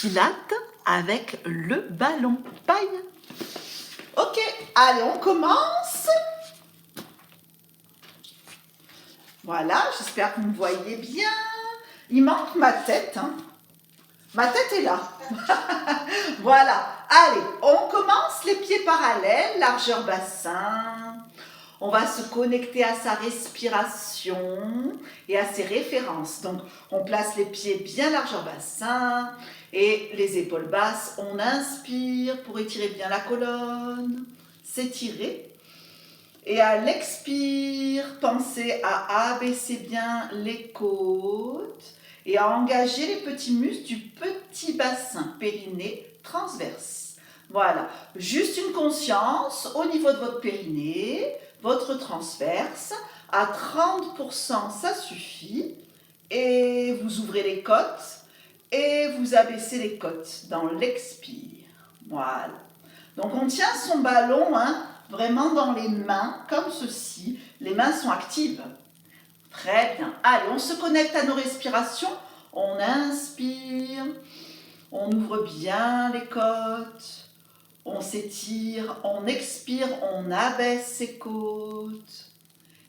Pilates avec le ballon paille. Ok, allez, on commence. Voilà, j'espère que vous me voyez bien. Il manque ma tête. Hein. Ma tête est là. Voilà, allez, on commence les pieds parallèles, largeur bassin. On va se connecter à sa respiration et à ses références. Donc, on place les pieds bien largeur bassin et les épaules basses. On inspire pour étirer bien la colonne, s'étirer. Et à l'expire, pensez à abaisser bien les côtes et à engager les petits muscles du petit bassin périnée transverse. Voilà, juste une conscience au niveau de votre périnée, votre transverse, à 30%, ça suffit. Et vous ouvrez les côtes et vous abaissez les côtes dans l'expire. Voilà. Donc on tient son ballon vraiment dans les mains, comme ceci. Les mains sont actives. Très bien. Allez, on se connecte à nos respirations. On inspire. On ouvre bien les côtes. On s'étire. On expire. On abaisse ses côtes.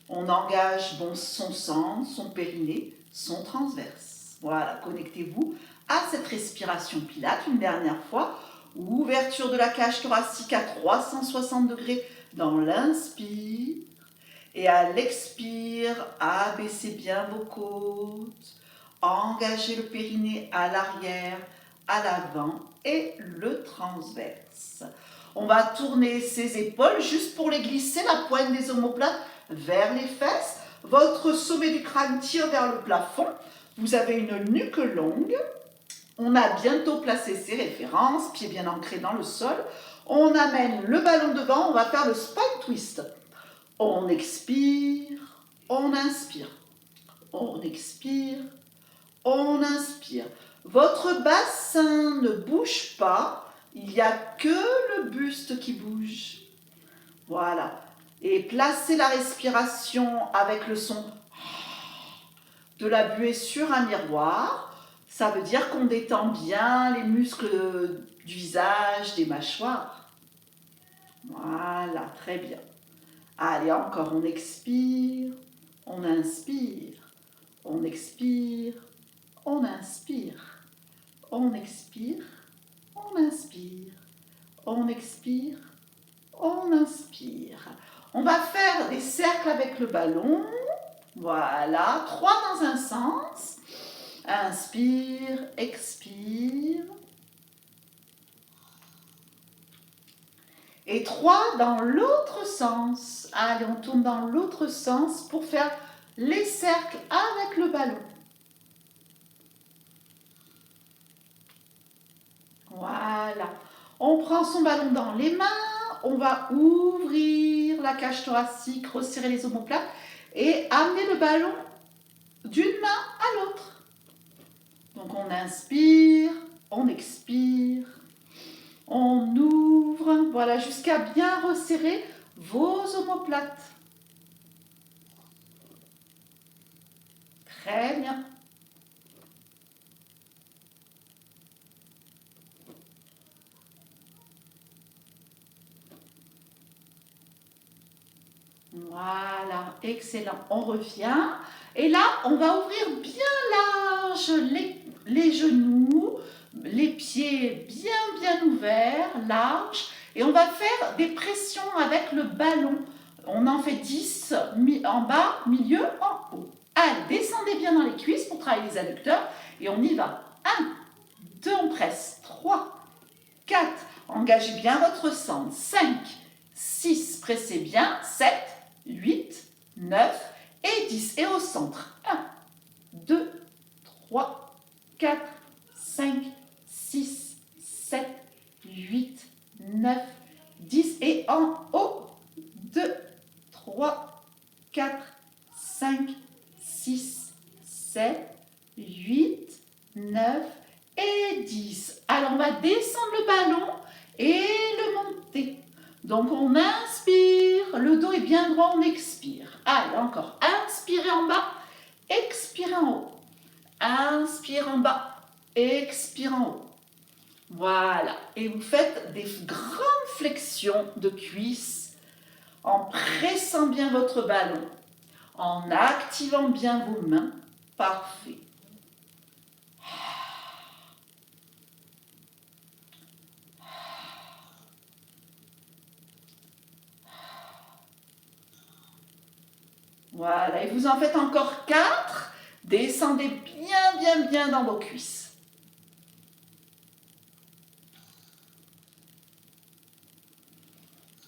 On engage son centre, son périnée, son transverse. Voilà, connectez-vous à cette respiration Pilates une dernière fois. Ouverture de la cage thoracique à 360 degrés dans l'inspire. Et à l'expire, abaissez bien vos côtes. Engagez le périnée à l'arrière, à l'avant et le transverse. On va tourner ses épaules juste pour les glisser, la pointe des omoplates vers les fesses. Votre sommet du crâne tire vers le plafond. Vous avez une nuque longue. On a bientôt placé ses références, pieds bien ancrés dans le sol. On amène le ballon devant, on va faire le spine twist. On expire, on inspire. On expire, on inspire. Votre bassin ne bouge pas, il n'y a que le buste qui bouge. Voilà. Et placez la respiration avec le son de la buée sur un miroir. Ça veut dire qu'on détend bien les muscles du visage, des mâchoires. Voilà, très bien. Allez, encore, on expire, on inspire, on expire, on inspire, on expire, on inspire, on expire, on inspire. On va faire des cercles avec le ballon. Voilà, 3 dans un sens. Inspire, expire. Et 3 dans l'autre sens. Allez, on tourne dans l'autre sens pour faire les cercles avec le ballon. Voilà. On prend son ballon dans les mains. On va ouvrir la cage thoracique, resserrer les omoplates et amener le ballon d'une main à l'autre. Donc on inspire, on expire, on ouvre, voilà, jusqu'à bien resserrer vos omoplates. Très bien. Voilà, excellent. On revient. Et là, on va ouvrir bien large les genoux, les pieds bien ouverts, larges. Et on va faire des pressions avec le ballon. On en fait 10 en bas, milieu, en haut. Allez, descendez bien dans les cuisses pour travailler les adducteurs. Et on y va. 1, 2, on presse. 3, 4, engagez bien votre centre. 5, 6, pressez bien. 7, 8, 9 et 10. Et au centre. 1, 2, 3, 4, 5, 6, 7, 8, 9, 10. Et en haut. 2, 3, 4, 5, 6, 7, 8, 9 et 10. Alors, on va descendre le ballon et le monter. Donc, on inspire, le dos est bien droit, on expire. Allez, encore. Inspirez en bas, expirez en haut. Inspire en bas, expire en haut. Voilà. Et vous faites des grandes flexions de cuisses en pressant bien votre ballon, en activant bien vos mains. Parfait. Voilà, et vous en faites encore 4. Descendez bien, bien, bien dans vos cuisses.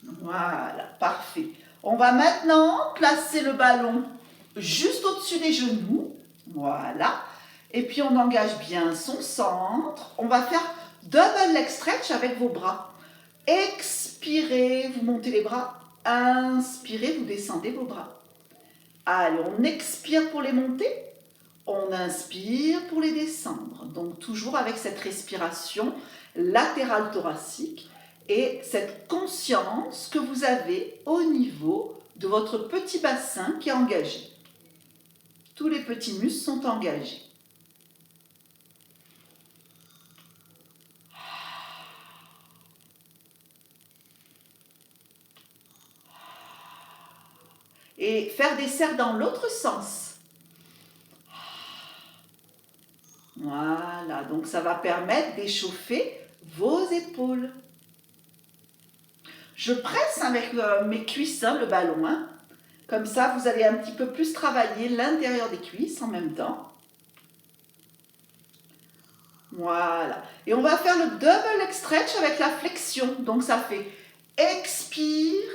Voilà, parfait. On va maintenant placer le ballon juste au-dessus des genoux. Voilà. Et puis on engage bien son centre. On va faire double leg stretch avec vos bras. Expirez, vous montez les bras. Inspirez, vous descendez vos bras. Allez, on expire pour les monter. On inspire pour les descendre. Donc toujours avec cette respiration latérale thoracique et cette conscience que vous avez au niveau de votre petit bassin qui est engagé. Tous les petits muscles sont engagés. Et faire des cercles dans l'autre sens. Voilà, donc ça va permettre d'échauffer vos épaules. Je presse avec mes cuisses, le ballon. Comme ça, vous allez un petit peu plus travailler l'intérieur des cuisses en même temps. Voilà. Et on va faire le double leg stretch avec la flexion. Donc ça fait expire,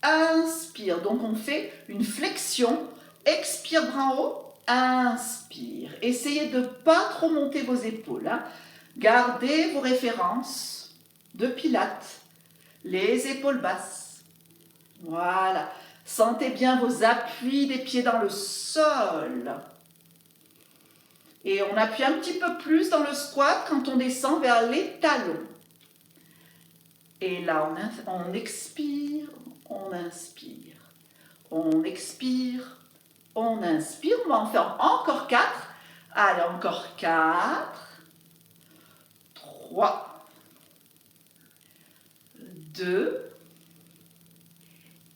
inspire. Donc on fait une flexion, expire bras en haut, inspire. Essayez de ne pas trop monter vos épaules. Gardez vos références de pilates, les épaules basses. Voilà. Sentez bien vos appuis des pieds dans le sol. Et on appuie un petit peu plus dans le squat quand on descend vers les talons. Et là, on expire, on inspire. On expire, on inspire. On va en faire encore 4. Allez, encore 4. 3. 2.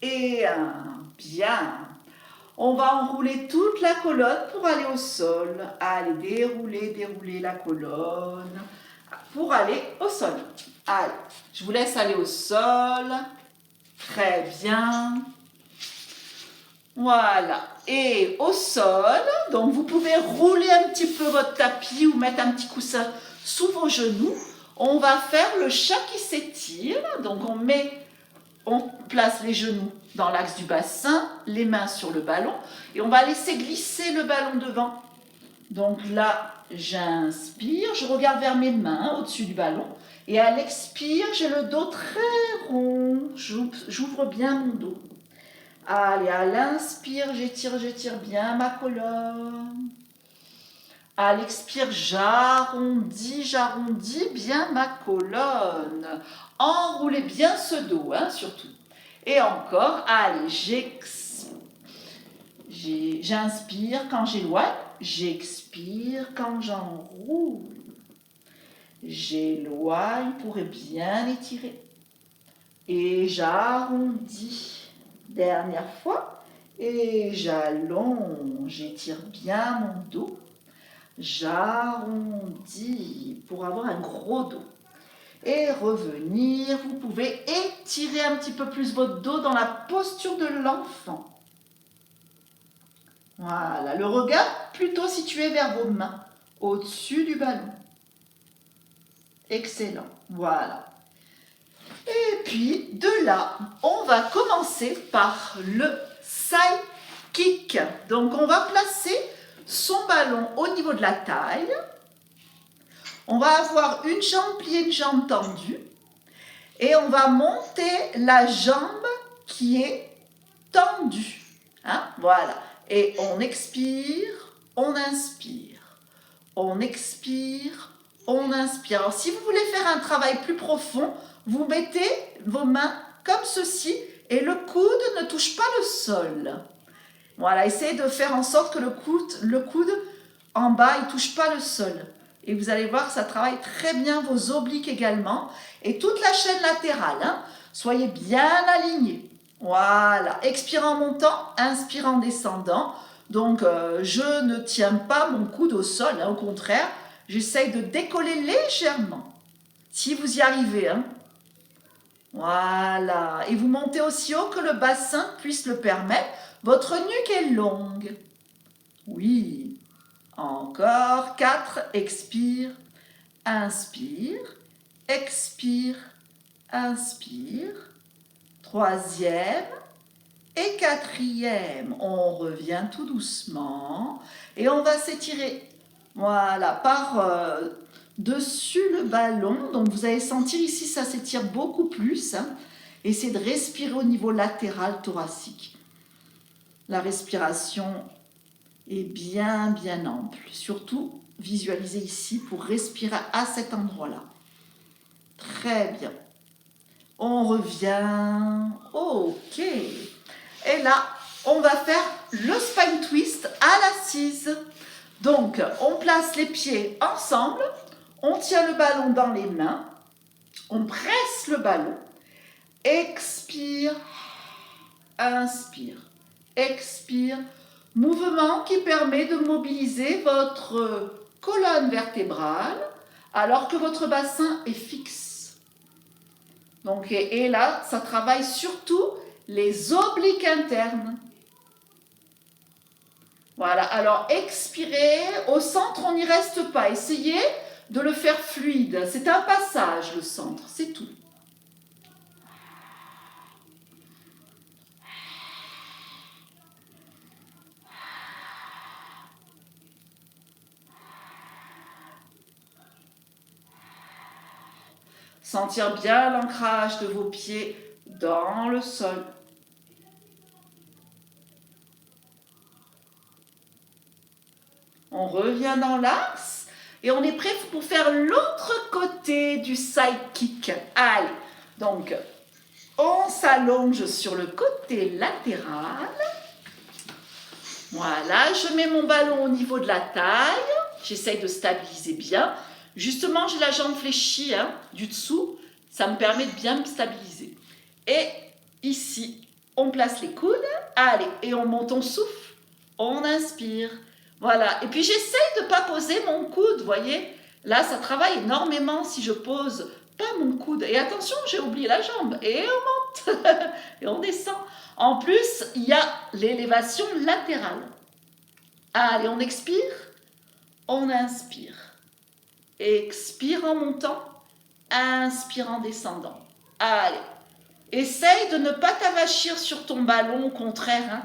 Et 1. Bien. On va enrouler toute la colonne pour aller au sol. Allez, déroulez, déroulez la colonne pour aller au sol. Allez, je vous laisse aller au sol. Très bien. Voilà. Et au sol, donc vous pouvez rouler un petit peu votre tapis ou mettre un petit coussin sous vos genoux. On va faire le chat qui s'étire. Donc on place les genoux dans l'axe du bassin, les mains sur le ballon et on va laisser glisser le ballon devant. Donc là, j'inspire, je regarde vers mes mains au-dessus du ballon et à l'expire, j'ai le dos très rond, j'ouvre bien mon dos. Allez, à l'inspire, j'étire bien ma colonne. À l'expire, j'arrondis bien ma colonne. Enroulez bien ce dos, surtout. Et encore, allez, j'inspire quand j'éloigne, j'expire quand j'enroule. J'éloigne pour bien étirer. Et j'arrondis. Dernière fois. Et j'allonge, j'étire bien mon dos. J'arrondis pour avoir un gros dos. Et revenir, vous pouvez étirer un petit peu plus votre dos dans la posture de l'enfant. Voilà, le regard plutôt situé vers vos mains, au-dessus du ballon. Excellent, voilà. Et puis, de là, on va commencer par le side kick. Donc, on va placer son ballon au niveau de la taille. On va avoir une jambe pliée, une jambe tendue. Et on va monter la jambe qui est tendue. Voilà. Et on expire, on inspire. On expire, on inspire. Alors, si vous voulez faire un travail plus profond, vous mettez vos mains comme ceci et le coude ne touche pas le sol. Voilà, essayez de faire en sorte que le coude en bas, il ne touche pas le sol. Et vous allez voir que ça travaille très bien vos obliques également. Et toute la chaîne latérale. Hein. Soyez bien alignés. Voilà. Expire en montant, inspire en descendant. Donc, je ne tiens pas mon coude au sol. Hein. Au contraire, j'essaye de décoller légèrement. Si vous y arrivez. Hein. Voilà. Et vous montez aussi haut que le bassin puisse le permettre. Votre nuque est longue. Oui. Encore. 4. Expire. Inspire. Expire. Inspire. 3e. Et 4e. On revient tout doucement. Et on va s'étirer. Voilà. Par dessus le ballon. Donc vous allez sentir ici, ça s'étire beaucoup plus. Hein. Essayez de respirer au niveau latéral thoracique. La respiration est bien ample. Surtout, visualisez ici pour respirer à cet endroit-là. Très bien. On revient. Ok. Et là, on va faire le spine twist à l'assise. Donc, on place les pieds ensemble. On tient le ballon dans les mains. On presse le ballon. Expire. Inspire. Expire. Mouvement qui permet de mobiliser votre colonne vertébrale alors que votre bassin est fixe. Donc, et là, ça travaille surtout les obliques internes. Voilà, alors expirez. Au centre, on n'y reste pas. Essayez de le faire fluide. C'est un passage, le centre, c'est tout. Sentir bien l'ancrage de vos pieds dans le sol. On revient dans l'axe et on est prêt pour faire l'autre côté du side kick. Allez, donc on s'allonge sur le côté latéral. Voilà, je mets mon ballon au niveau de la taille. J'essaye de stabiliser bien. Justement, j'ai la jambe fléchie hein, du dessous. Ça me permet de bien me stabiliser. Et ici, on place les coudes. Allez, et on monte, on souffle. On inspire. Voilà. Et puis, j'essaye de ne pas poser mon coude, vous voyez. Là, ça travaille énormément si je pose pas mon coude. Et attention, j'ai oublié la jambe. Et on monte. Et on descend. En plus, il y a l'élévation latérale. Allez, on expire. On inspire. Expire en montant, inspire en descendant. Allez, essaye de ne pas t'avachir sur ton ballon, au contraire, hein,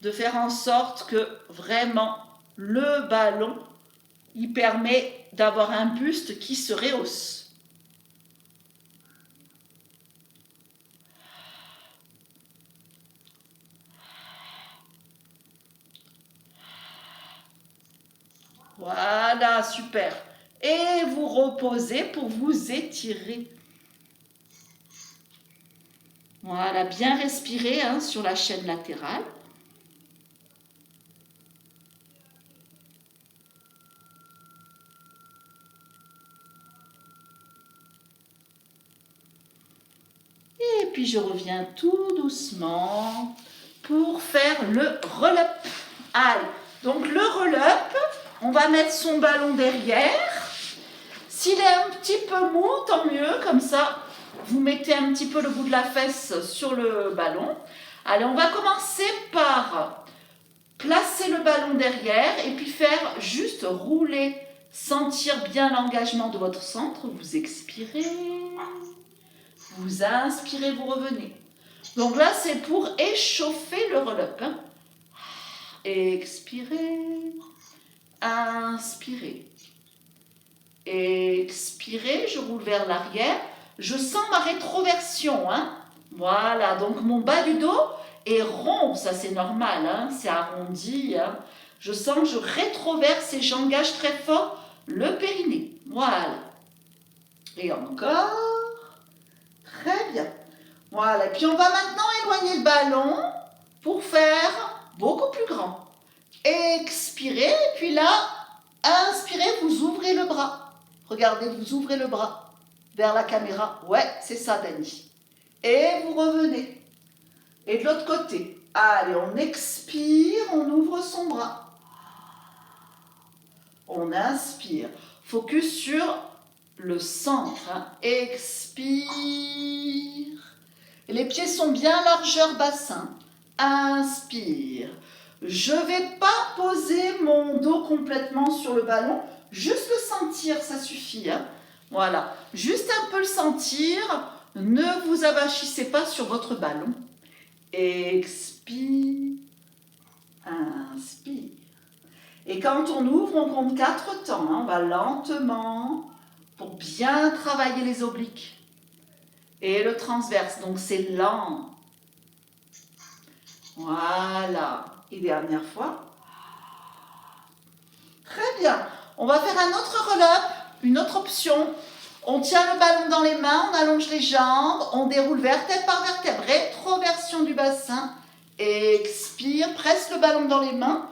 de faire en sorte que vraiment le ballon, il permet d'avoir un buste qui se rehausse. Voilà, super. Et vous reposez pour vous étirer. Voilà, bien respirer hein, sur la chaîne latérale. Et puis je reviens tout doucement pour faire le roll-up. Allez, donc le roll-up, on va mettre son ballon derrière. S'il est un petit peu mou, tant mieux, comme ça, vous mettez un petit peu le bout de la fesse sur le ballon. Allez, on va commencer par placer le ballon derrière et puis faire juste rouler, sentir bien l'engagement de votre centre. Vous expirez, vous inspirez, vous revenez. Donc là, c'est pour échauffer le roll-up. Hein. Expirez, inspirez. Expirez, je roule vers l'arrière. Je sens ma rétroversion. Hein. Voilà, donc mon bas du dos est rond, ça c'est normal, hein. C'est arrondi. Hein. Je sens que je rétroverse et j'engage très fort le périnée. Voilà. Et encore. Très bien. Voilà, et puis on va maintenant éloigner le ballon pour faire beaucoup plus grand. Expirez, et puis là, Inspirez, vous ouvrez le bras. Regardez, vous ouvrez le bras vers la caméra. Ouais, c'est ça, Dani. Et vous revenez. Et de l'autre côté. Allez, on expire, on ouvre son bras. On inspire. Focus sur le centre. Hein. Expire. Les pieds sont bien largeur bassin. Inspire. Je ne vais pas poser mon dos complètement sur le ballon. Juste le sentir, ça suffit. Hein. Voilà. Juste un peu le sentir. Ne vous avachissez pas sur votre ballon. Expire. Inspire. Et quand on ouvre, on compte 4 temps. Hein. On va lentement pour bien travailler les obliques. Et le transverse, donc c'est lent. Voilà. Et dernière fois. Très bien. On va faire un autre roll-up, une autre option. On tient le ballon dans les mains, on allonge les jambes, on déroule vertèbre par vertèbre, rétroversion du bassin. Expire, presse le ballon dans les mains.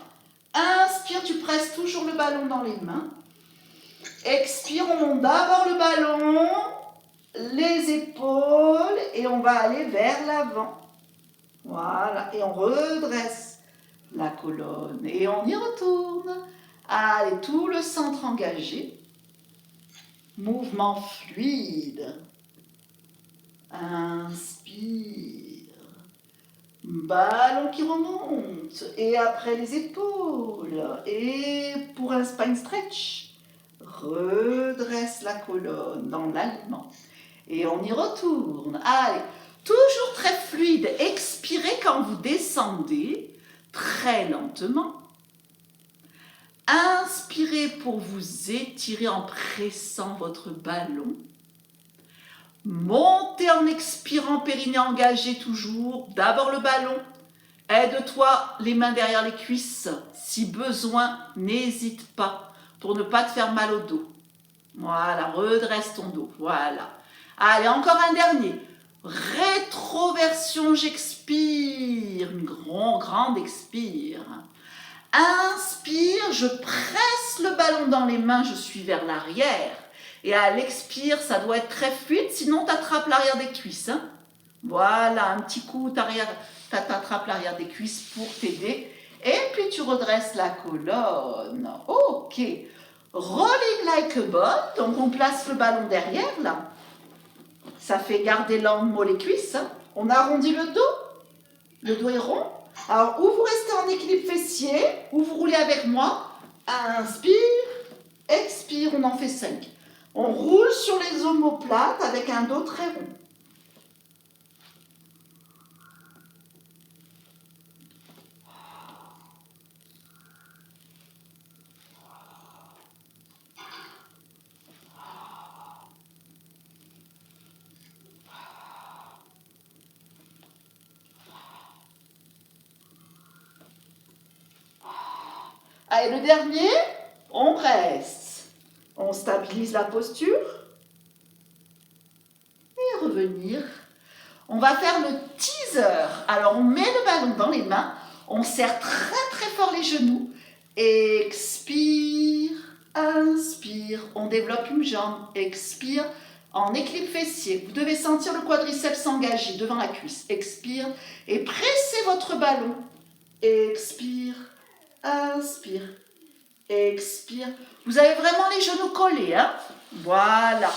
Inspire, tu presses toujours le ballon dans les mains. Expire, on monte d'abord le ballon, les épaules et on va aller vers l'avant. Voilà, et on redresse la colonne et on y retourne. Allez, tout le centre engagé. Mouvement fluide. Inspire. Ballon qui remonte. Et après les épaules. Et pour un spine stretch, redresse la colonne dans l'alignement. Et on y retourne. Allez, toujours très fluide. Expirez quand vous descendez, très lentement. Inspirez pour vous étirer en pressant votre ballon. Montez en expirant, périnée engagé toujours. D'abord le ballon. Aide-toi les mains derrière les cuisses. Si besoin, n'hésite pas pour ne pas te faire mal au dos. Voilà, redresse ton dos. Voilà. Allez, encore un dernier. Rétroversion, j'expire. Une grande expire. Inspire, je presse le ballon dans les mains, je suis vers l'arrière. Et à l'expire, ça doit être très fluide, sinon tu attrapes l'arrière des cuisses. Hein. Voilà, un petit coup, tu attrapes l'arrière des cuisses pour t'aider. Et puis tu redresses la colonne. Ok. Rolling like a ball, donc on place le ballon derrière là. Ça fait garder lentement les cuisses. Hein. On arrondit le dos. Le dos est rond. Alors, ou vous restez en équilibre fessier, ou vous roulez avec moi. Inspire, expire, on en fait 5. On roule sur les omoplates avec un dos très rond. Allez, le dernier, on reste. On stabilise la posture. Et revenir. On va faire le teaser. Alors, on met le ballon dans les mains. On serre très fort les genoux. Expire, inspire. On développe une jambe. Expire. En équilibre fessier. Vous devez sentir le quadriceps s'engager devant la cuisse. Expire. Et pressez votre ballon. Expire. Inspire, expire. Vous avez vraiment les genoux collés, hein? Voilà.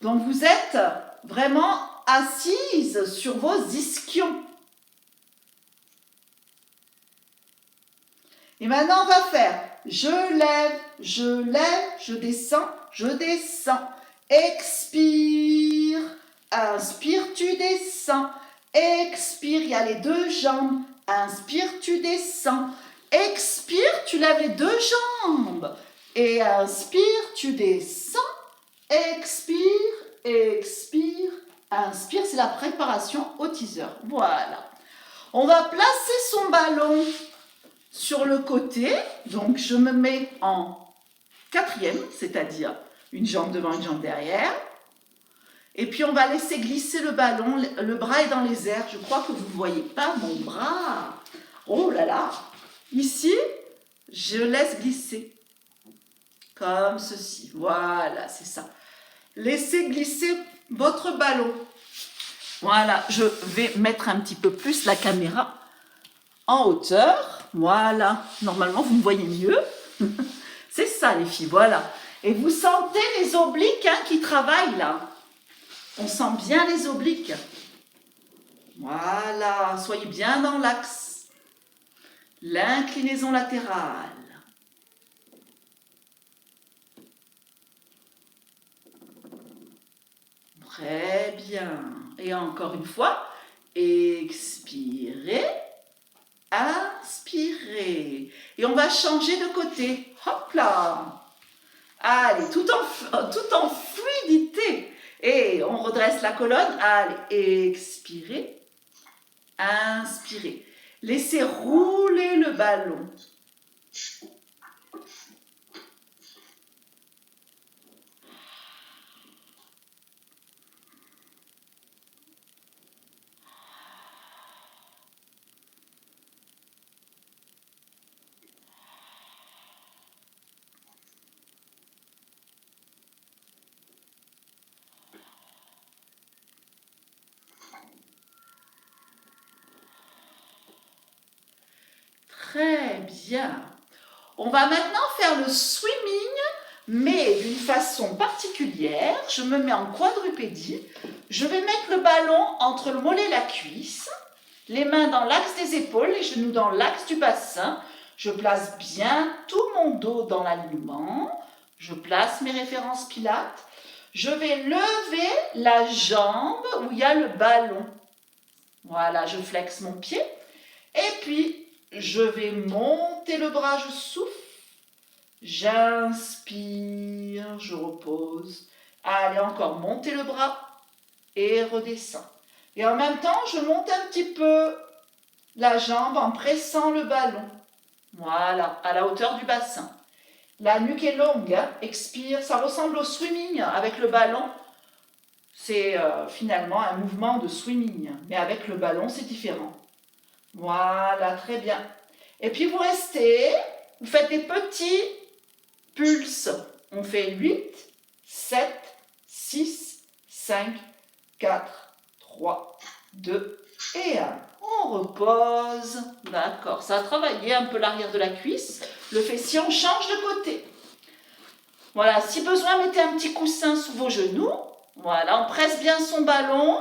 Donc vous êtes vraiment assise sur vos ischions. Et maintenant on va faire je lève, je descends, je descends. Expire, inspire, tu descends. Expire, il y a les deux jambes. Inspire, tu descends. Expire, tu lèves les deux jambes. Et inspire, tu descends. Expire, expire, inspire. C'est la préparation au teaser. Voilà. On va placer son ballon sur le côté. Donc, je me mets en 4e, c'est-à-dire une jambe devant, une jambe derrière. Et puis, on va laisser glisser le ballon. Le bras est dans les airs. Je crois que vous ne voyez pas mon bras. Oh là là. Ici, je laisse glisser. comme ceci. Voilà, c'est ça. Laissez glisser votre ballon. Voilà, je vais mettre un petit peu plus la caméra en hauteur. Voilà, normalement vous me voyez mieux. C'est ça les filles, voilà. Et vous sentez les obliques hein, qui travaillent là. On sent bien les obliques. Voilà, soyez bien dans l'axe. L'inclinaison latérale. Très bien. Et encore une fois, expirez, inspirez. Et on va changer de côté. Hop là. Allez, tout en fluidité. Et on redresse la colonne. Allez, expirez, inspirez. Laissez rouler le ballon. Très bien. On va maintenant faire le swimming, mais d'une façon particulière. Je me mets en quadrupédie. Je vais mettre le ballon entre le mollet et la cuisse, les mains dans l'axe des épaules, les genoux dans l'axe du bassin. Je place bien tout mon dos dans l'alignement. Je place mes références pilates. Je vais lever la jambe où il y a le ballon. Voilà, je flexe mon pied. Et puis, je vais monter le bras, je souffle. J'inspire, je repose. Allez, encore, montez le bras et redescends. Et en même temps, je monte un petit peu la jambe en pressant le ballon. Voilà, à la hauteur du bassin. La nuque est longue, hein. Expire. Ça ressemble au swimming avec le ballon. C'est finalement un mouvement de swimming, mais avec le ballon, c'est différent. Voilà, très bien. Et puis vous restez, vous faites des petits pulses. On fait 8, 7, 6, 5, 4, 3, 2 et 1. On repose. D'accord, ça a travaillé un peu l'arrière de la cuisse. Le fessier, on change de côté. Voilà, si besoin, mettez un petit coussin sous vos genoux. Voilà, on presse bien son ballon.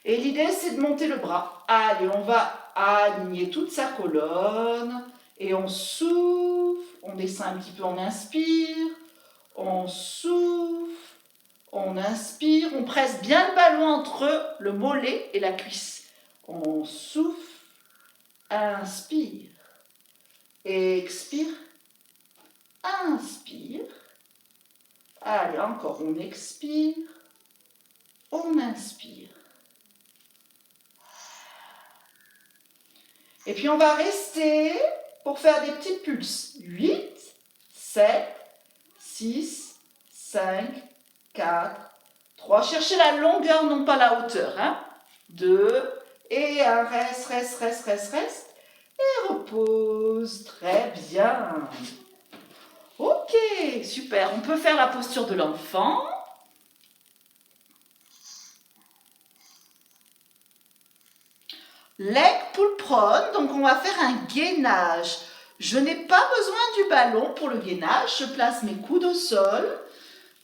Et l'idée, c'est de monter le bras. Allez, on va aligner toute sa colonne. Et on souffle. On descend un petit peu, on inspire. On souffle. On inspire. On presse bien le ballon entre le mollet et la cuisse. On souffle. Inspire. Expire. Inspire. Allez, encore, on expire. On inspire. Et puis on va rester pour faire des petites pulses. 8, 7, 6, 5, 4, 3. Cherchez la longueur, non pas la hauteur. 2 et 1. Reste, reste, reste, reste, reste. Et repose. Très bien. Ok, super. On peut faire la posture de l'enfant. Leg pull prone, donc on va faire un gainage. Je n'ai pas besoin du ballon pour le gainage. Je place mes coudes au sol.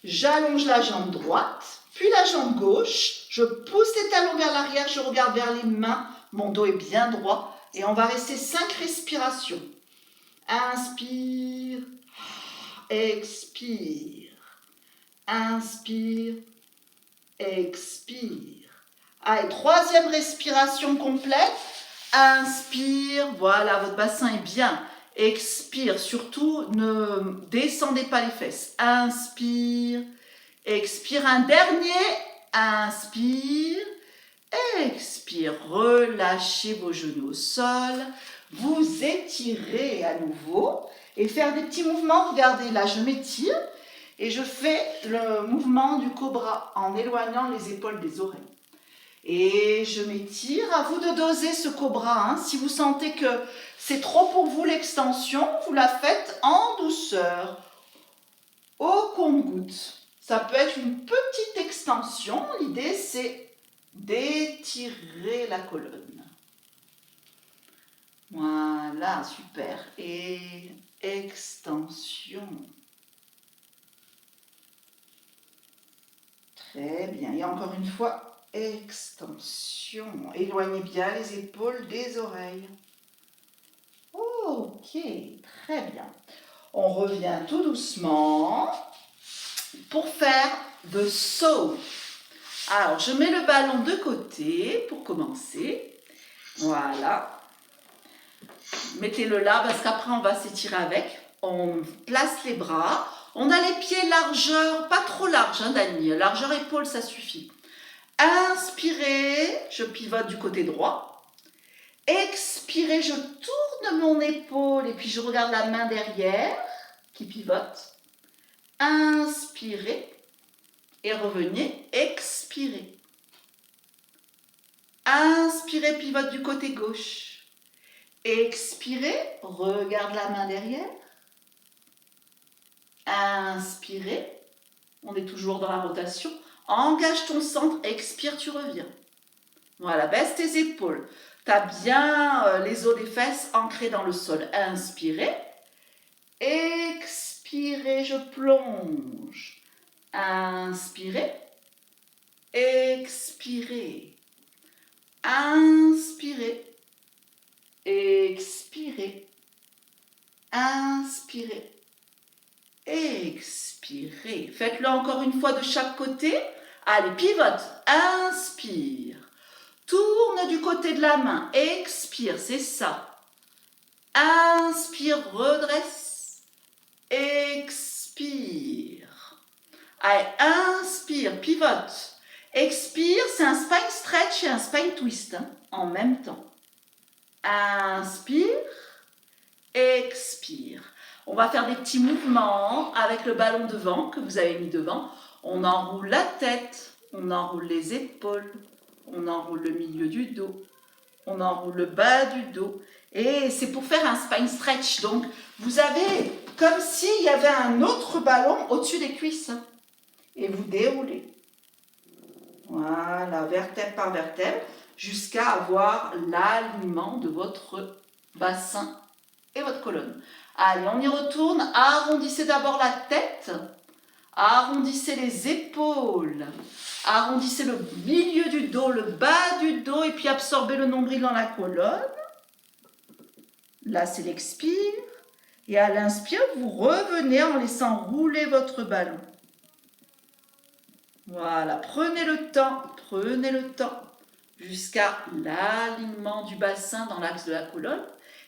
J'allonge la jambe droite, puis la jambe gauche. Je pousse les talons vers l'arrière, je regarde vers les mains. Mon dos est bien droit. Et on va rester 5 respirations. Inspire. Expire. Inspire. Expire. Allez, troisième respiration complète. Inspire. Voilà, votre bassin est bien. Expire. Surtout, ne descendez pas les fesses. Inspire. Expire. Un dernier. Inspire. Expire. Relâchez vos genoux au sol. Vous étirez à nouveau. Et faire des petits mouvements. Regardez, là, je m'étire. Et je fais le mouvement du cobra en éloignant les épaules des oreilles. Et je m'étire. À vous de doser ce cobra. Si vous sentez que c'est trop pour vous l'extension, vous la faites en douceur. au compte-gouttes. Ça peut être une petite extension. L'idée, c'est d'étirer la colonne. Voilà, super. Et extension. Très bien. Et encore une fois, extension. Éloignez bien les épaules des oreilles. Ok, très bien. On revient tout doucement pour faire the saw. Alors, je mets le ballon de côté pour commencer. Voilà. Mettez-le là parce qu'après, on va s'étirer avec. On place les bras. On a les pieds largeur, pas trop large, hein, Dani. Largeur épaule, ça suffit. Inspirez, je pivote du côté droit. Expirez, je tourne mon épaule et puis je regarde la main derrière qui pivote. Inspirez et revenez, expirez. Inspirez, pivote du côté gauche. Expirez, regarde la main derrière. Inspirez, on est toujours dans la rotation. Engage ton centre, expire, tu reviens. Voilà, baisse tes épaules. Tu as bien les os des fesses ancrés dans le sol. Inspirez. Expirez, je plonge. Inspirez. Expirez. Inspirez. Expirez. Inspirez. Expirez. Faites-le encore une fois de chaque côté. Allez, pivote. Inspire. Tourne du côté de la main. Expire, c'est ça. Inspire, redresse. Expire. Allez, inspire, pivote. Expire, c'est un spine stretch et un spine twist hein, en même temps. Inspire. Expire. On va faire des petits mouvements avec le ballon devant que vous avez mis devant. On enroule la tête, on enroule les épaules, on enroule le milieu du dos, on enroule le bas du dos. Et c'est pour faire un spine stretch. Donc, vous avez comme s'il y avait un autre ballon au-dessus des cuisses. Et vous déroulez. Voilà, vertèbre par vertèbre, jusqu'à avoir l'alignement de votre bassin et votre colonne. Allez, on y retourne. Arrondissez d'abord la tête. Arrondissez les épaules. Arrondissez le milieu du dos, le bas du dos et puis absorbez le nombril dans la colonne. Là, c'est l'expire. Et à l'inspire, vous revenez en laissant rouler votre ballon. Voilà, prenez le temps jusqu'à l'alignement du bassin dans l'axe de la colonne.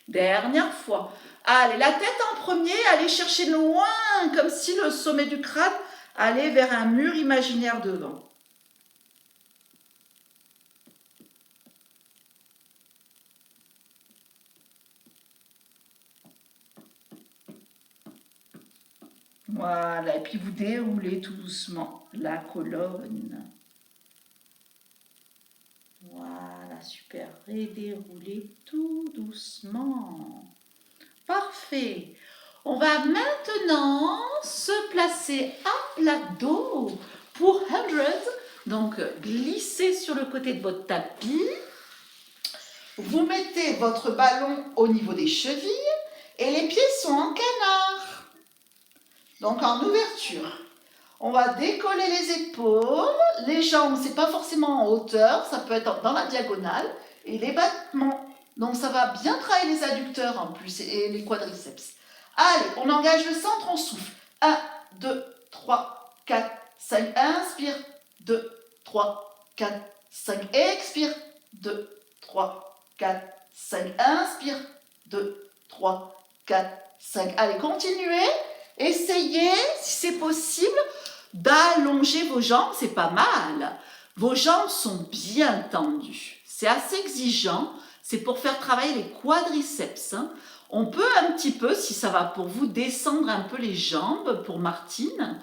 Dernière fois. Allez, la tête en premier, allez chercher loin, comme si le sommet du crâne allait vers un mur imaginaire devant. Voilà, et puis vous déroulez tout doucement la colonne. Voilà, super. Et déroulez tout doucement. Parfait. On va maintenant se placer à plat dos pour 100. Donc, glissez sur le côté de votre tapis. Vous mettez votre ballon au niveau des chevilles et les pieds sont en canard. Donc, en ouverture. On va décoller les épaules. Les jambes, c'est pas forcément en hauteur, ça peut être dans la diagonale. Et les battements. Donc, ça va bien travailler les adducteurs en plus et les quadriceps. Allez, on engage le centre, on souffle. 1, 2, 3, 4, 5. Inspire. 2, 3, 4, 5. Expire. 2, 3, 4, 5. Inspire. 2, 3, 4, 5. Allez, continuez. Essayez, si c'est possible, d'allonger vos jambes. C'est pas mal. Vos jambes sont bien tendues. C'est assez exigeant. C'est pour faire travailler les quadriceps. Hein. On peut un petit peu, si ça va pour vous, descendre un peu les jambes pour Martine.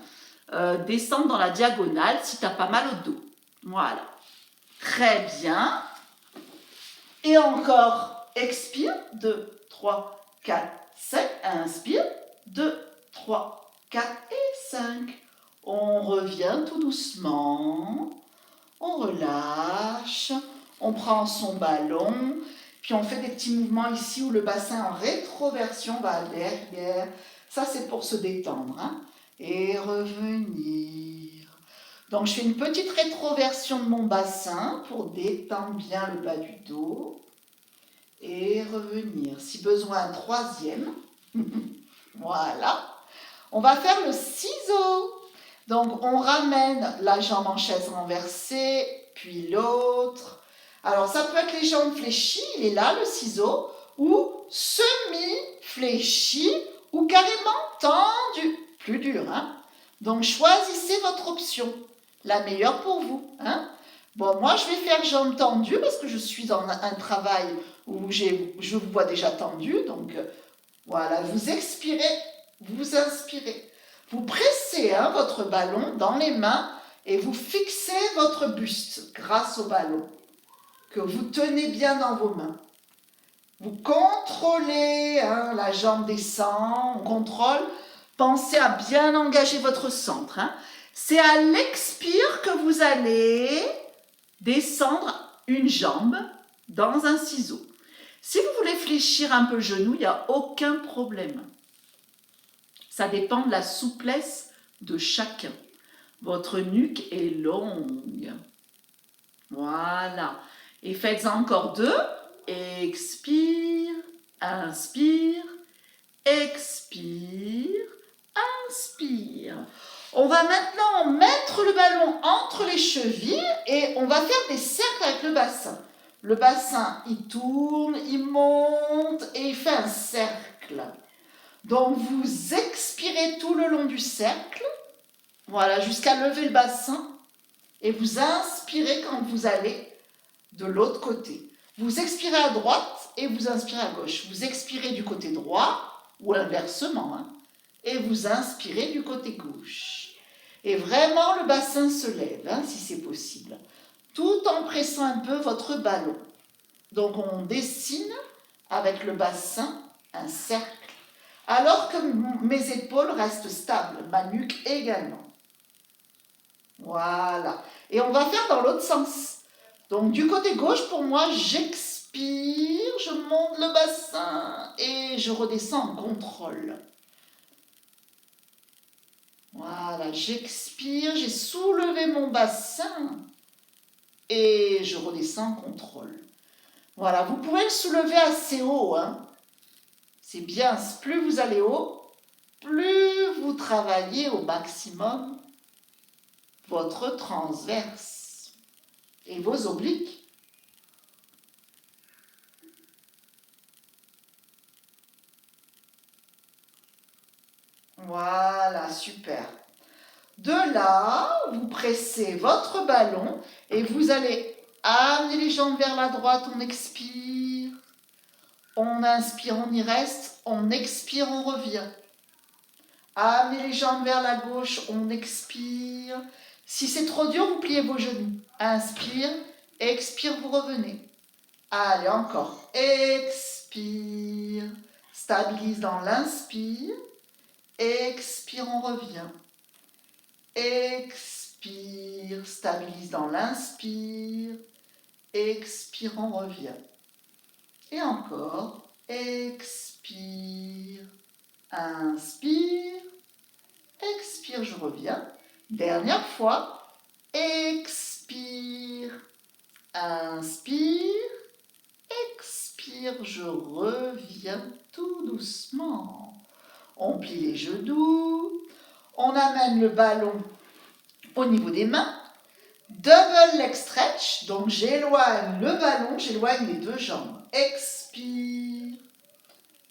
Descendre dans la diagonale si tu as pas mal au dos. Voilà. Très bien. Et encore, expire. 2, 3, 4, 5. Inspire. 2, 3, 4 et 5. On revient tout doucement. On relâche. On prend son ballon. Puis on fait des petits mouvements ici où le bassin en rétroversion va derrière. Ça, c'est pour se détendre. Hein. Et revenir. Donc, je fais une petite rétroversion de mon bassin pour détendre bien le bas du dos. Et revenir. Si besoin, un troisième. Voilà. On va faire le ciseau. Donc, on ramène la jambe en chaise renversée, puis l'autre. Alors, ça peut être les jambes fléchies, il est là, le ciseau, ou semi-fléchi, ou carrément tendu. Plus dur, hein? Donc, choisissez votre option, la meilleure pour vous, hein? Bon, moi, je vais faire jambes tendues parce que je suis dans un travail où je vous vois déjà tendu. Donc, voilà, vous expirez, vous inspirez. Vous pressez votre ballon dans les mains et vous fixez votre buste grâce au ballon que vous tenez bien dans vos mains. Vous contrôlez, la jambe descend, on contrôle. Pensez à bien engager votre centre. Hein. C'est à l'expire que vous allez descendre une jambe dans un ciseau. Si vous voulez fléchir un peu le genou, il n'y a aucun problème. Ça dépend de la souplesse de chacun. Votre nuque est longue. Voilà. Et faites-en encore 2. Expire, inspire, expire, inspire. On va maintenant mettre le ballon entre les chevilles et on va faire des cercles avec le bassin. Le bassin, il tourne, il monte et il fait un cercle. Donc, vous expirez tout le long du cercle, voilà, jusqu'à lever le bassin, et vous inspirez quand vous allez de l'autre côté. Vous expirez à droite et vous inspirez à gauche. Vous expirez du côté droit, ou inversement, et vous inspirez du côté gauche. Et vraiment, le bassin se lève, si c'est possible, tout en pressant un peu votre ballon. Donc, on dessine avec le bassin un cercle. Alors que mes épaules restent stables, ma nuque également. Voilà. Et on va faire dans l'autre sens. Donc du côté gauche, pour moi, j'expire, je monte le bassin et je redescends en contrôle. Voilà, j'expire, j'ai soulevé mon bassin et je redescends en contrôle. Voilà, vous pouvez le soulever assez haut, C'est bien, plus vous allez haut, plus vous travaillez au maximum votre transverse et vos obliques. Voilà, super. De là, vous pressez votre ballon et vous allez amener les jambes vers la droite, on expire. On inspire, on y reste, on expire, on revient. Amenez les jambes vers la gauche, on expire. Si c'est trop dur, vous pliez vos genoux. Inspire, expire, vous revenez. Allez, encore. Expire. Stabilise dans l'inspire. Expire, on revient. Expire. Stabilise dans l'inspire. Expire, on revient. Et encore. Expire. Inspire. Expire, je reviens. Dernière fois. Expire. Inspire. Expire, je reviens tout doucement. On plie les genoux. On amène le ballon au niveau des mains. Double leg stretch. Donc j'éloigne le ballon, j'éloigne les deux jambes. Expire.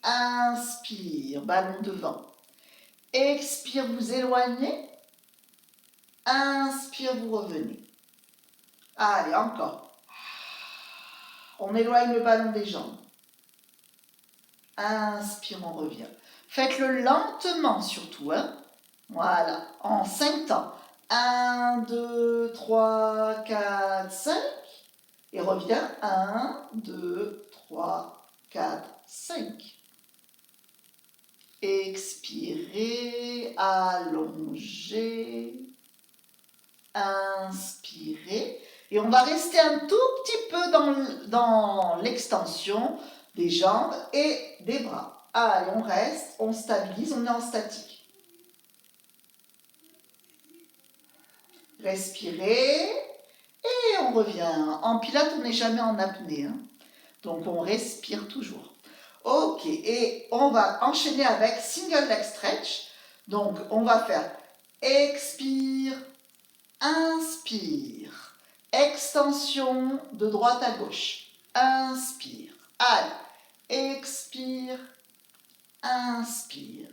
Inspire. Ballon devant. Expire, vous éloignez. Inspire, vous revenez. Allez, encore. On éloigne le ballon des jambes. Inspire, on revient. Faites-le lentement surtout. Voilà, en 5 temps. 1, 2, 3, 4, 5. Et reviens. 1, 2, 3, 4, 5. expirez, allongez, inspirez. Et on va rester un tout petit peu dans l'extension des jambes et des bras. Allez, on reste, on stabilise, on est en statique. Respirez et on revient. En pilates, on n'est jamais en apnée, hein. Donc on respire toujours. Ok, et on va enchaîner avec single leg stretch. Donc on va faire expire, inspire, extension de droite à gauche, inspire, allez, expire, inspire,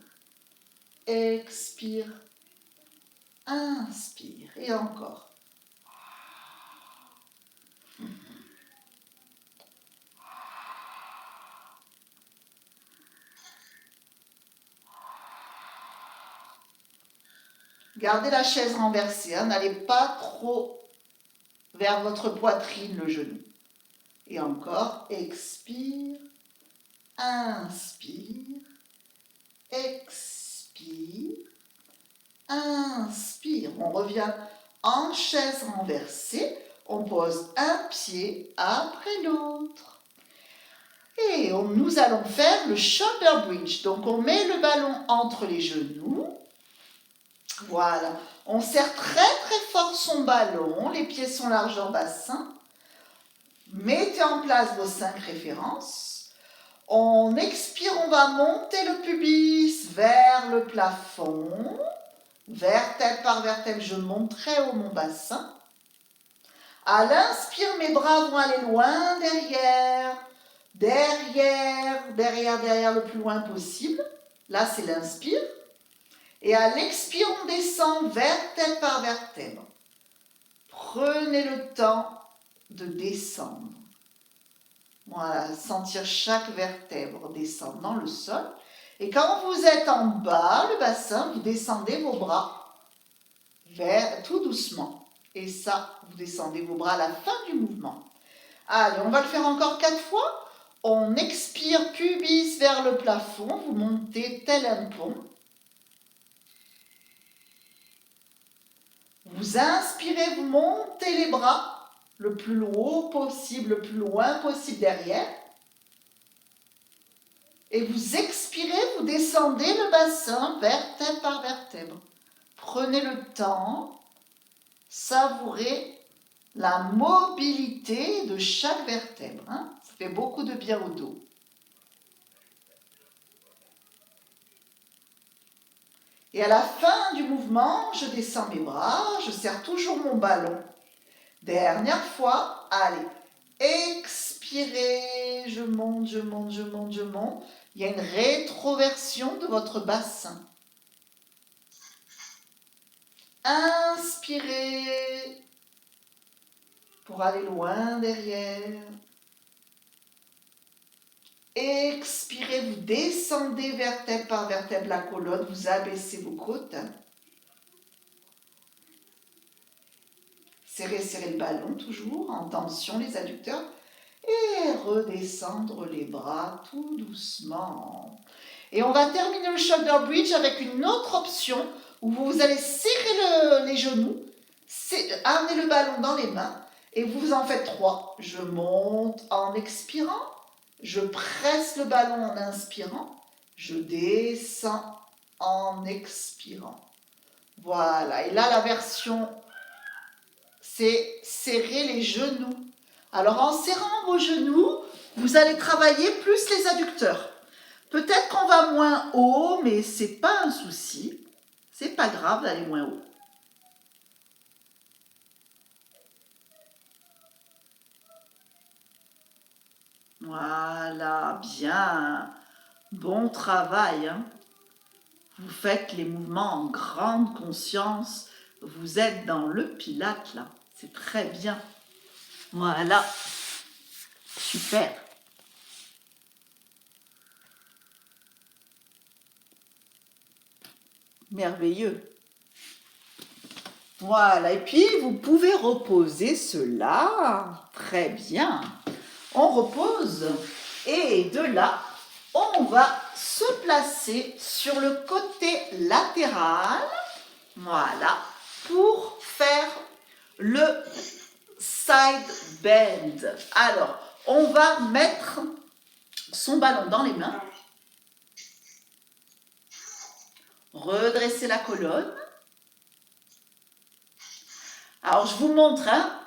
expire, inspire, et encore. Gardez la chaise renversée, hein, n'allez pas trop vers votre poitrine, le genou. Et encore, expire, inspire, expire, inspire. On revient en chaise renversée, on pose un pied après l'autre. Et nous allons faire le shoulder bridge. Donc on met le ballon entre les genoux. Voilà, on serre très très fort son ballon, les pieds sont largeur bassin. Mettez en place vos 5 références. On expire, on va monter le pubis vers le plafond. Vertèbre par vertèbre, je monte très haut mon bassin. À l'inspire, mes bras vont aller loin derrière. Derrière le plus loin possible. Là, c'est l'inspire. Et à l'expire, on descend vertèbre par vertèbre. Prenez le temps de descendre. Voilà, sentir chaque vertèbre descendre dans le sol. Et quand vous êtes en bas, le bassin, vous descendez vos bras tout doucement. Et ça, vous descendez vos bras à la fin du mouvement. Allez, on va le faire encore 4 fois. On expire, pubis vers le plafond. Vous montez tel un pont. Vous inspirez, vous montez les bras le plus haut possible, le plus loin possible derrière. Et vous expirez, vous descendez le bassin vertèbre par vertèbre. Prenez le temps, savourez la mobilité de chaque vertèbre, hein. Ça fait beaucoup de bien au dos. Et à la fin du mouvement, je descends mes bras, je serre toujours mon ballon. Dernière fois, allez, expirez, je monte, je monte, je monte, je monte. Il y a une rétroversion de votre bassin. Inspirez pour aller loin derrière. Expirez, vous descendez vertèbre par vertèbre la colonne, vous abaissez vos côtes. Serrez le ballon toujours, en tension les adducteurs. Et redescendre les bras tout doucement. Et on va terminer le shoulder bridge avec une autre option où vous allez serrer les genoux, amener le ballon dans les mains et vous en faites 3. Je monte en expirant, je presse le ballon en inspirant, je descends en expirant. Voilà, et là la version, c'est serrer les genoux. Alors en serrant vos genoux, vous allez travailler plus les adducteurs. Peut-être qu'on va moins haut, mais c'est pas un souci. C'est pas grave d'aller moins haut. Voilà, bien. Bon travail, hein. Vous faites les mouvements en grande conscience. Vous êtes dans le pilate, là. C'est très bien. Voilà. Super. Merveilleux. Voilà, et puis vous pouvez reposer cela. Très bien. On repose et de là, on va se placer sur le côté latéral, voilà, pour faire le side bend. Alors, on va mettre son ballon dans les mains, redresser la colonne. Alors, je vous montre, hein.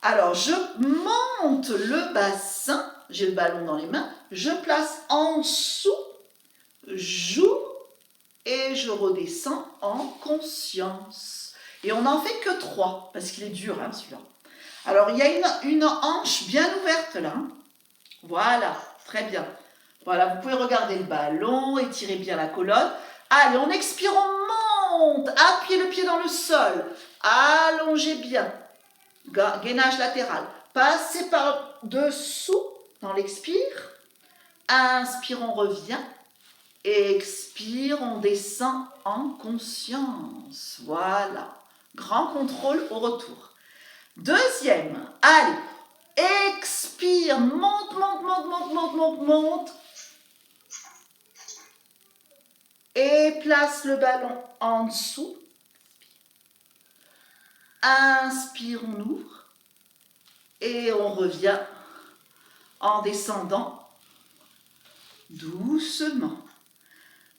Alors, je monte le bassin, j'ai le ballon dans les mains, je place en dessous, joue et je redescends en conscience. Et on n'en fait que 3, parce qu'il est dur, hein, celui-là. Alors, il y a une hanche bien ouverte là. Voilà, très bien. Voilà, vous pouvez regarder le ballon, étirer bien la colonne. Allez, on expire, on monte. Appuyez le pied dans le sol. Allongez bien. Gainage latéral. Passez par dessous dans l'expire. Inspire, on revient. Expire, on descend en conscience. Voilà. Grand contrôle au retour. Deuxième. Allez. Expire, monte, monte, monte, monte, monte, monte, monte. Et place le ballon en dessous. Inspire, on ouvre. Et on revient en descendant doucement.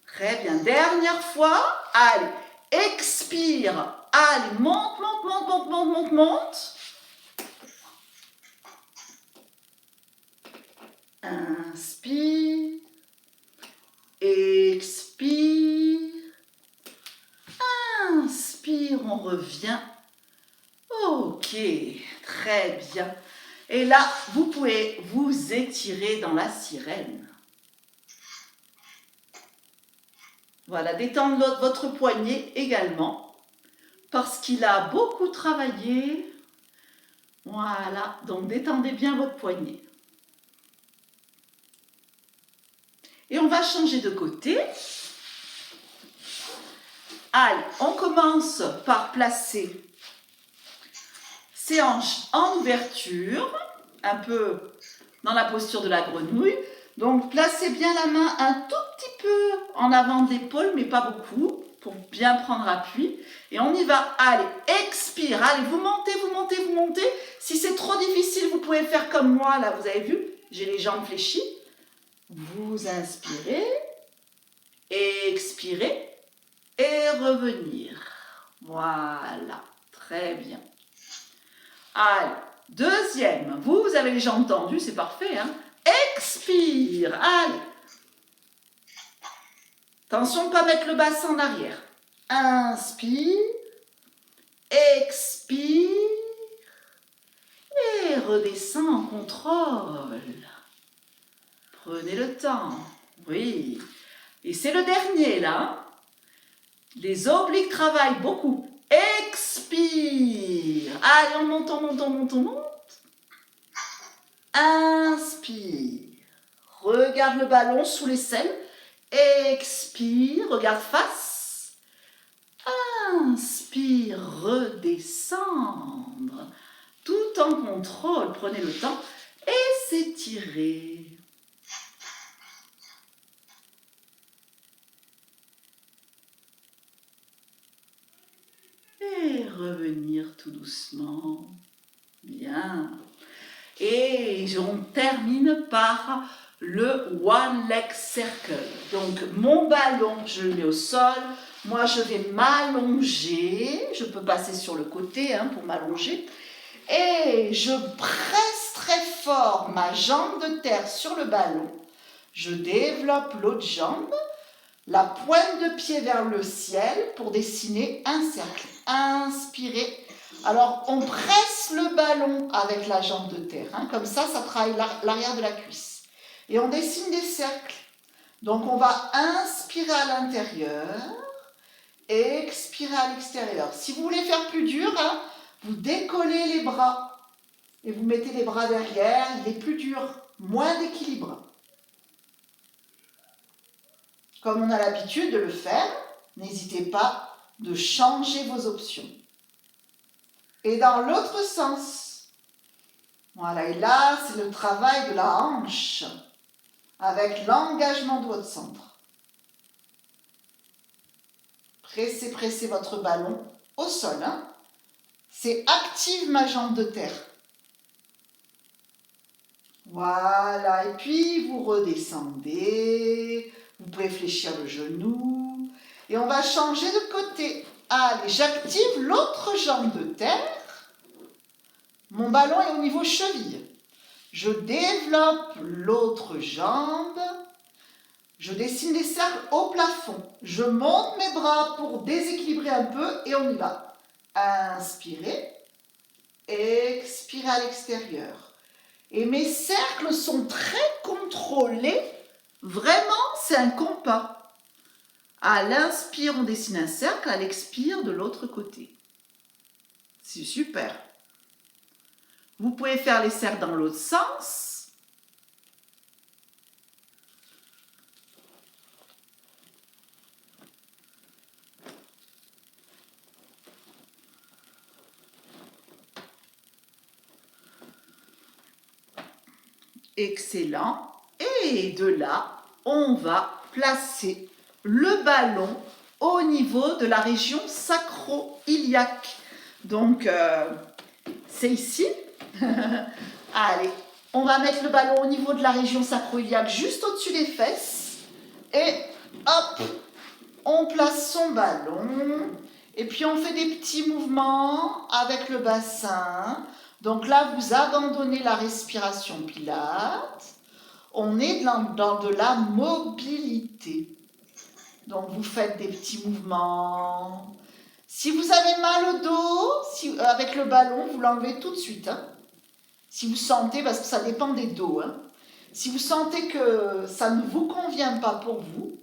Très bien. Dernière fois. Allez, expire. Allez, monte, monte, monte, monte, monte, monte, monte. Inspire. Expire. Inspire, on revient. Ok, très bien. Et là, vous pouvez vous étirer dans la sirène. Voilà, détendre votre poignet également, parce qu'il a beaucoup travaillé. Voilà, donc détendez bien votre poignet. Et on va changer de côté. Allez, on commence par placer ses hanches en ouverture, un peu dans la posture de la grenouille. Donc, placez bien la main un tout petit peu en avant de l'épaule, mais pas beaucoup, pour bien prendre appui. Et on y va. Allez, expire. Allez, vous montez, vous montez, vous montez. Si c'est trop difficile, vous pouvez faire comme moi. Là, vous avez vu, j'ai les jambes fléchies. Vous inspirez, expirez et revenir. Voilà, très bien. Allez, deuxième. Vous avez les jambes tendues, c'est parfait, hein? Expire, allez. Attention de ne pas mettre le bassin en arrière. Inspire, expire et redescend en contrôle. Prenez le temps. Oui. Et c'est le dernier, là. Les obliques travaillent beaucoup. Expire. Allez, on monte, on monte, on monte, on monte. Inspire. Regarde le ballon sous l'aisselle. Expire. Regarde face. Inspire. Redescendre. Tout en contrôle. Prenez le temps et s'étirer. Et revenir tout doucement. Bien. Et on termine par le One Leg Circle. Donc, mon ballon, je le mets au sol. Moi, je vais m'allonger. Je peux passer sur le côté pour m'allonger. Et je presse très fort ma jambe de terre sur le ballon. Je développe l'autre jambe. La pointe de pied vers le ciel pour dessiner un cercle. Inspirez. Alors, on presse le ballon avec la jambe de terre. Comme ça travaille l'arrière de la cuisse. Et on dessine des cercles. Donc, on va inspirer à l'intérieur et expirer à l'extérieur. Si vous voulez faire plus dur, vous décollez les bras et vous mettez les bras derrière. Il est plus dur, moins d'équilibre. Comme on a l'habitude de le faire, n'hésitez pas de changer vos options. Et dans l'autre sens. Voilà, et là, c'est le travail de la hanche avec l'engagement de votre centre. Pressez, pressez votre ballon au sol. Hein. C'est active ma jambe de terre. Voilà, et puis vous redescendez. Vous pouvez fléchir le genou. Et on va changer de côté. Allez, j'active l'autre jambe de terre. Mon ballon est au niveau cheville. Je développe l'autre jambe. Je dessine des cercles au plafond. Je monte mes bras pour déséquilibrer un peu et on y va. Inspirez. Expirez à l'extérieur. Et mes cercles sont très contrôlés. Vraiment, c'est un compas. À l'inspire, on dessine un cercle. À l'expire, de l'autre côté. C'est super. Vous pouvez faire les cercles dans l'autre sens. Excellent. Et de là, on va placer le ballon au niveau de la région sacro-iliaque. Donc, c'est ici. Allez, on va mettre le ballon au niveau de la région sacro-iliaque, juste au-dessus des fesses. Et hop, on place son ballon. Et puis, on fait des petits mouvements avec le bassin. Donc là, vous abandonnez la respiration pilates. On est dans de la mobilité. Donc, vous faites des petits mouvements. Si vous avez mal au dos, avec le ballon, vous l'enlevez tout de suite. Hein. Si vous sentez, parce que ça dépend des dos. Hein. Si vous sentez que ça ne vous convient pas pour vous,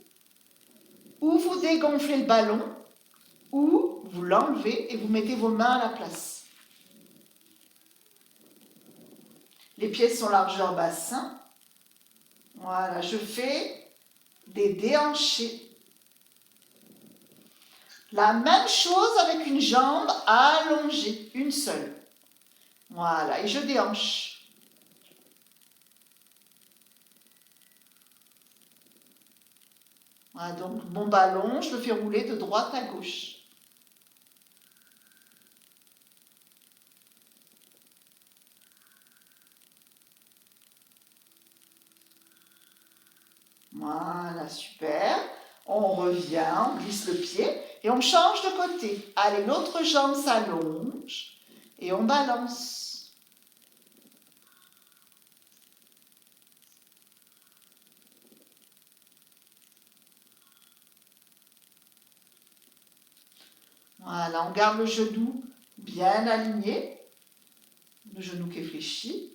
ou vous dégonflez le ballon, ou vous l'enlevez et vous mettez vos mains à la place. Les pieds sont largeur bassin. Voilà, je fais des déhanchés. La même chose avec une jambe allongée, une seule. Voilà, et je déhanche. Voilà, donc mon ballon, je le fais rouler de droite à gauche. Voilà, super. On revient, on glisse le pied et on change de côté. Allez, l'autre jambe s'allonge et on balance. Voilà, on garde le genou bien aligné, le genou qui est fléchi.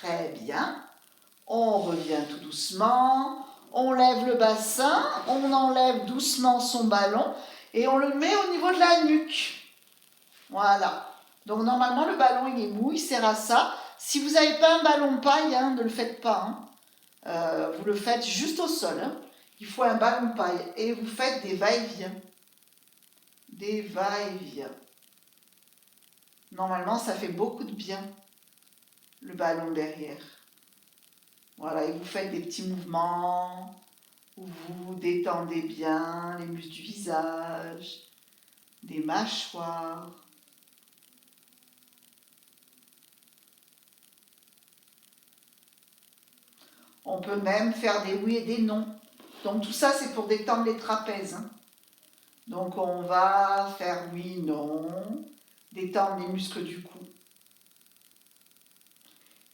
Très bien. On revient tout doucement. On lève le bassin, on enlève doucement son ballon et on le met au niveau de la nuque. Voilà. Donc normalement le ballon il est mou, il sert à ça. Si vous n'avez pas un ballon paille, hein, ne le faites pas. Hein. Vous le faites juste au sol. Hein. Il faut un ballon paille et vous faites des va-et-vient. Des va-et-vient. Normalement ça fait beaucoup de bien, le ballon derrière. Voilà, et vous faites des petits mouvements où vous détendez bien les muscles du visage, des mâchoires. On peut même faire des oui et des non. Donc tout ça, c'est pour détendre les trapèzes. Hein. Donc on va faire oui, non, détendre les muscles du cou.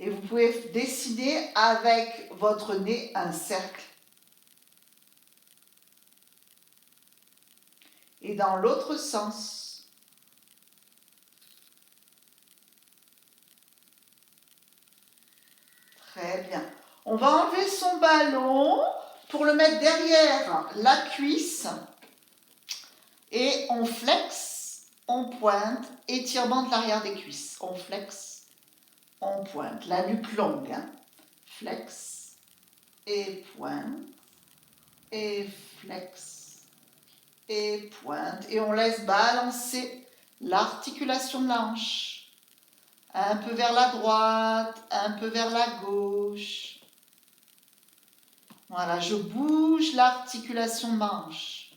Et vous pouvez dessiner avec votre nez un cercle. Et dans l'autre sens. Très bien. On va enlever son ballon pour le mettre derrière la cuisse. Et on flexe, on pointe, étirement de l'arrière des cuisses. On flexe, on pointe. La nuque longue. Hein. Flex et pointe. Et flex et pointe. Et on laisse balancer l'articulation de la hanche. Un peu vers la droite, un peu vers la gauche. Voilà, je bouge l'articulation manche.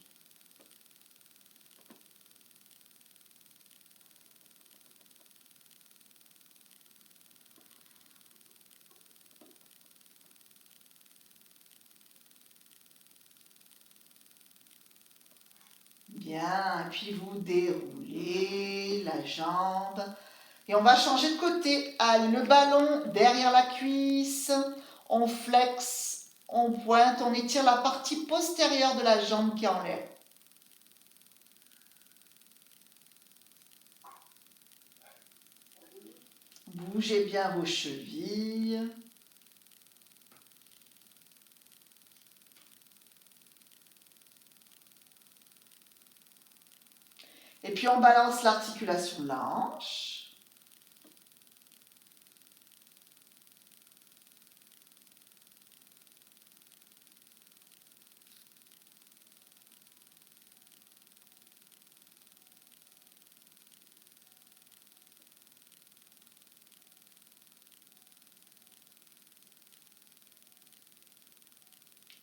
Bien, puis vous déroulez la jambe. Et on va changer de côté. Allez, le ballon derrière la cuisse. On flexe, on pointe, on étire la partie postérieure de la jambe qui est en l'air. Bougez bien vos chevilles. Et puis on balance l'articulation de la hanche.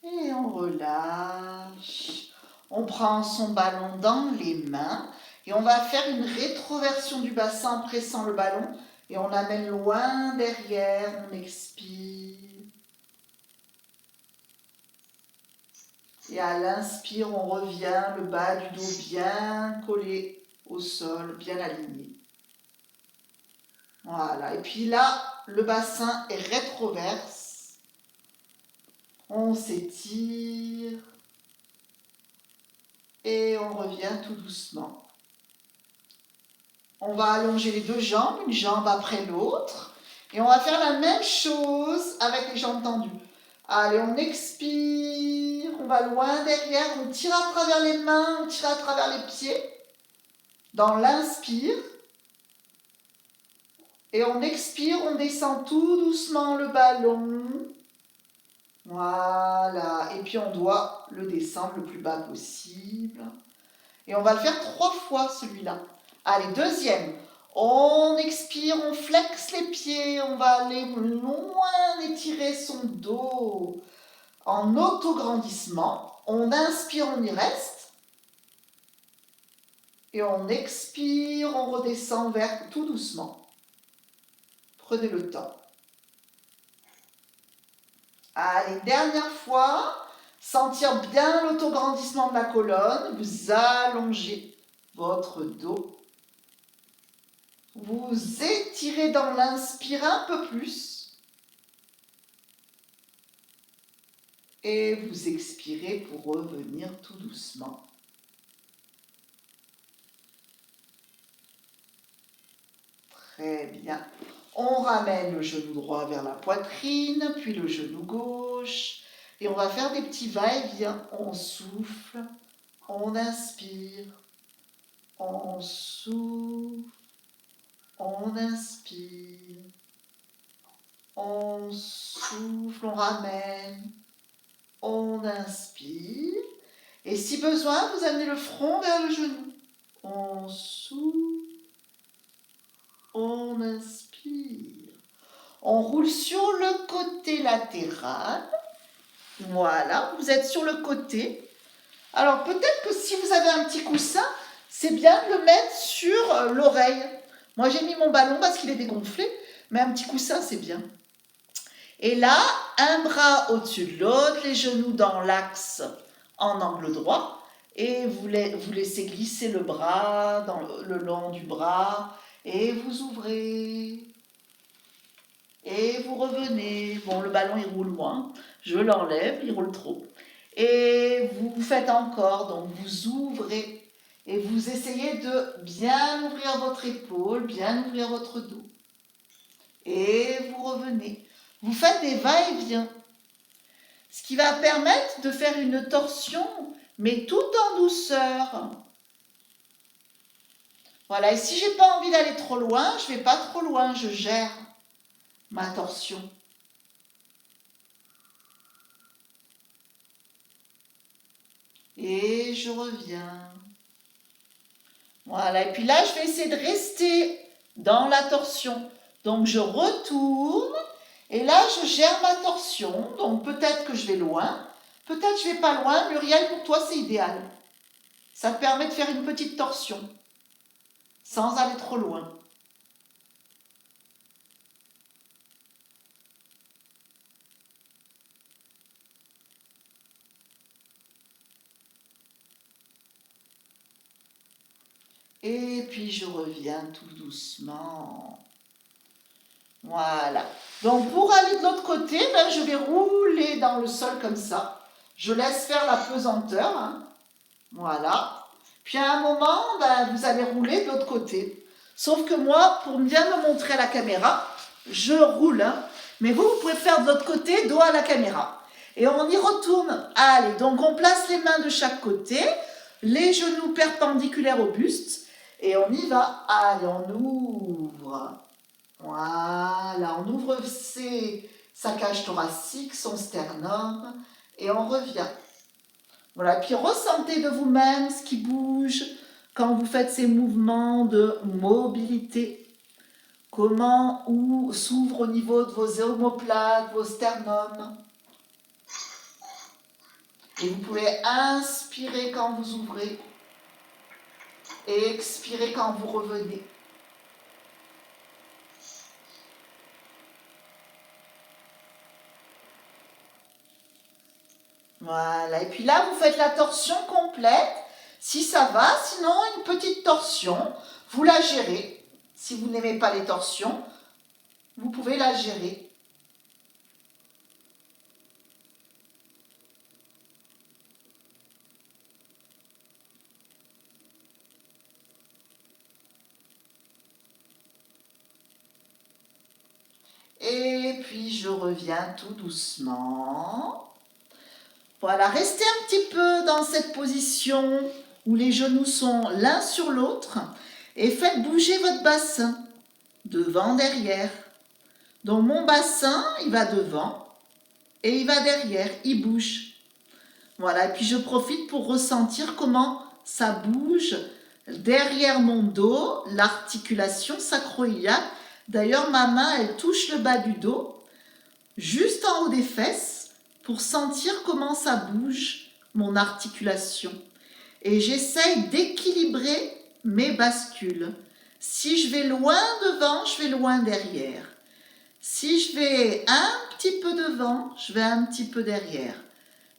Et on relâche. On prend son ballon dans les mains et on va faire une rétroversion du bassin en pressant le ballon et on l'amène loin derrière, on expire. Et à l'inspire, on revient, le bas du dos bien collé au sol, bien aligné. Voilà, et puis là, le bassin est rétroverse. On s'étire. Et on revient tout doucement. On va allonger les deux jambes, une jambe après l'autre. Et on va faire la même chose avec les jambes tendues. Allez, on expire, on va loin derrière, on tire à travers les mains, on tire à travers les pieds. Dans l'inspire. Et on expire, on descend tout doucement le ballon. Voilà. Et puis on doit le descendre le plus bas possible. Et on va le faire 3 fois celui-là. Allez, deuxième. On expire, on flexe les pieds, on va aller loin étirer son dos en autograndissement. On inspire, on y reste. Et on expire, on redescend vers tout doucement. Prenez le temps. Allez, dernière fois. Sentir bien l'autograndissement de la colonne. Vous allongez votre dos. Vous étirez dans l'inspire un peu plus. Et vous expirez pour revenir tout doucement. Très bien. On ramène le genou droit vers la poitrine, puis le genou gauche. Et on va faire des petits va-et-vient. On souffle, on inspire, on souffle, on inspire, on souffle, on ramène, on inspire. Et si besoin, vous amenez le front vers le genou. On souffle, on inspire. On roule sur le côté latéral. Voilà, vous êtes sur le côté. Alors peut-être que si vous avez un petit coussin, c'est bien de le mettre sur l'oreille. Moi j'ai mis mon ballon parce qu'il est dégonflé, mais un petit coussin c'est bien. Et là, un bras au-dessus de l'autre, les genoux dans l'axe en angle droit. Et vous laissez glisser le bras le long du bras. Et vous ouvrez. Et vous revenez. Bon, le ballon, il roule moins. Je l'enlève, il roule trop. Et vous faites encore. Donc, vous ouvrez. Et vous essayez de bien ouvrir votre épaule, bien ouvrir votre dos. Et vous revenez. Vous faites des va-et-vient. Ce qui va permettre de faire une torsion, mais tout en douceur. Voilà, et si j'ai pas envie d'aller trop loin, je vais pas trop loin, je gère ma torsion. Et je reviens. Voilà, et puis là, je vais essayer de rester dans la torsion. Donc, je retourne Et là, je gère ma torsion, donc peut-être que je vais loin, peut-être que je vais pas loin. Muriel, pour toi, c'est idéal. Ça te permet de faire une petite torsion, sans aller trop loin. Et puis je reviens tout doucement. Voilà. Donc pour aller de l'autre côté, ben, je vais rouler dans le sol comme ça. Je laisse faire la pesanteur. Hein. Voilà. Puis à un moment, ben, vous allez rouler de l'autre côté. Sauf que moi, pour bien me montrer à la caméra, je roule. Hein. Mais vous, vous pouvez faire de l'autre côté, dos à la caméra. Et on y retourne. Allez, donc on place les mains de chaque côté, les genoux perpendiculaires au buste. Et on y va. Allez, on ouvre. Voilà, on ouvre sa cage thoracique, son sternum, et on revient. Voilà, et puis ressentez de vous-même ce qui bouge quand vous faites ces mouvements de mobilité. Comment s'ouvre au niveau de vos omoplates, vos sternums. Et vous pouvez inspirer quand vous ouvrez et expirer quand vous revenez. Voilà, et puis là, vous faites la torsion complète, si ça va, sinon une petite torsion, vous la gérez. Si vous n'aimez pas les torsions, vous pouvez la gérer. Et puis je reviens tout doucement. Voilà, restez un petit peu dans cette position où les genoux sont l'un sur l'autre et faites bouger votre bassin, devant, derrière. Donc mon bassin, il va devant et il va derrière, il bouge. Voilà, et puis je profite pour ressentir comment ça bouge derrière mon dos, l'articulation sacro-iliaque. D'ailleurs, ma main, elle touche le bas du dos, juste en haut des fesses, pour sentir comment ça bouge, mon articulation. Et j'essaye d'équilibrer mes bascules. Si je vais loin devant, je vais loin derrière. Si je vais un petit peu devant, je vais un petit peu derrière.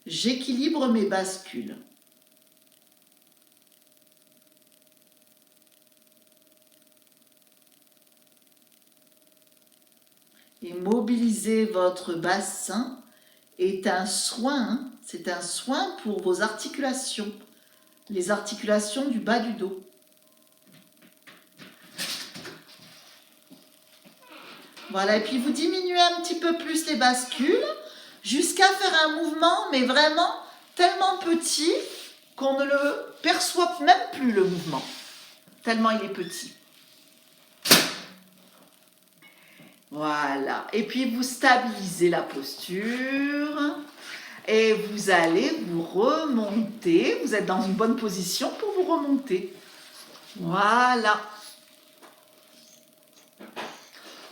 J'équilibre mes bascules. Et mobiliser votre bassin est un soin, hein. C'est un soin pour vos articulations, les articulations du bas du dos. Voilà, et puis vous diminuez un petit peu plus les bascules jusqu'à faire un mouvement, mais vraiment tellement petit qu'on ne le perçoit même plus, le mouvement, tellement il est petit. Voilà, et puis vous stabilisez la posture et vous allez vous remonter. Vous êtes dans une bonne position pour vous remonter. Voilà.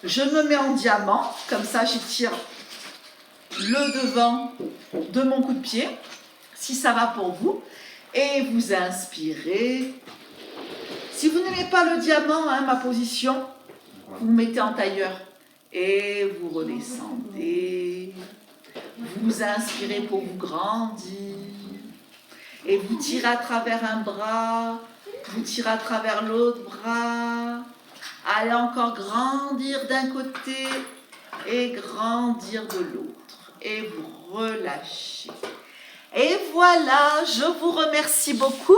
Je me mets en diamant, comme ça j'étire le devant de mon coup de pied, si ça va pour vous. Et vous inspirez. Si vous n'aimez pas le diamant, hein, ma position, vous mettez en tailleur. Et vous redescendez. Vous inspirez pour vous grandir. Et vous tirez à travers un bras. Vous tirez à travers l'autre bras. Allez encore grandir d'un côté et grandir de l'autre. Et vous relâchez. Et voilà, je vous remercie beaucoup.